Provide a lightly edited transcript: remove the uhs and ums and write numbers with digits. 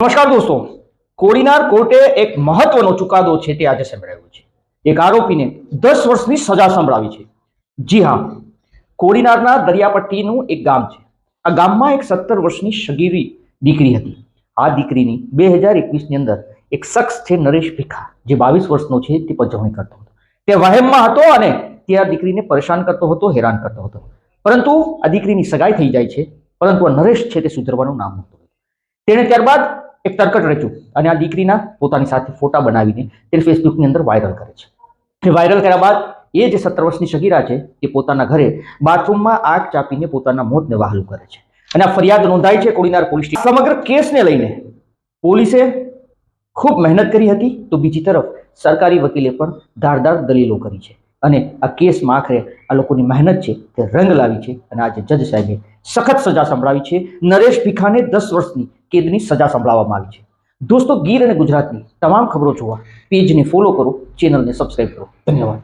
નમસ્કાર દોસ્તો, કોડીનાર કોર્ટે એક મહત્વનો ચુકાદો છે તે આજે સંભળાવ્યો છે. એક આરોપીને 10 વર્ષની સજા સંભળાવી છે. જી હા, કોડીનારના દરિયાપટ્ટીનું એક ગામ છે. આ ગામમાં એક 17 વર્ષની સગીરી દીકરી હતી. આ દીકરીની 2021ની અંદર એક શખ્સ છે નરેશ ભીખા, જે 22 વર્ષનો છે, તે પજવણી કરતો હતો. તે વહેમમાં હતો અને તે આ દીકરીને પરેશાન કરતો હતો, હેરાન કરતો હતો. પરંતુ આ દીકરીની સગાઈ થઈ જાય છે, પરંતુ આ નરેશ છે તે સુધરવાનું નામ નહોતું. તેણે ત્યારબાદ એક તરકટ રચ્યું અને આ દીકરીના પોતાની સાથે ફોટા બનાવીને તે ફેસબુકની અંદર વાયરલ કરે છે. એ વાયરલ કર્યા બાદ એ જે 17 વર્ષની સગીરા છે તે પોતાના ઘરે બાથરૂમમાં આગ ચાપીને પોતાના મોતને વહાલું કરે છે અને આ ફરિયાદ નોંધાઈ છે કોડીનાર પોલીસ સ્ટેશન. સમગ્ર કેસને લઈને પોલીસે ખૂબ મહેનત કરી હતી, તો બીજી તરફ સરકારી વકીલે પણ ધારદાર દલીલો કરી છે અને આ કેસમાં આખરે આ લોકોની મહેનત છે તે રંગ લાવી છે અને આજે જજ સાહેબે સખત સજા સંભળાવી છે. નરેશ ભીખાને 10 વર્ષની કેદની સજા સંભળાવવામાં આવી છે. દોસ્તો, ગીર અને ગુજરાતની તમામ ખબરો જોવા પેજને ફોલો કરો, ચેનલને સબસ્ક્રાઇબ કરો. ધન્યવાદ.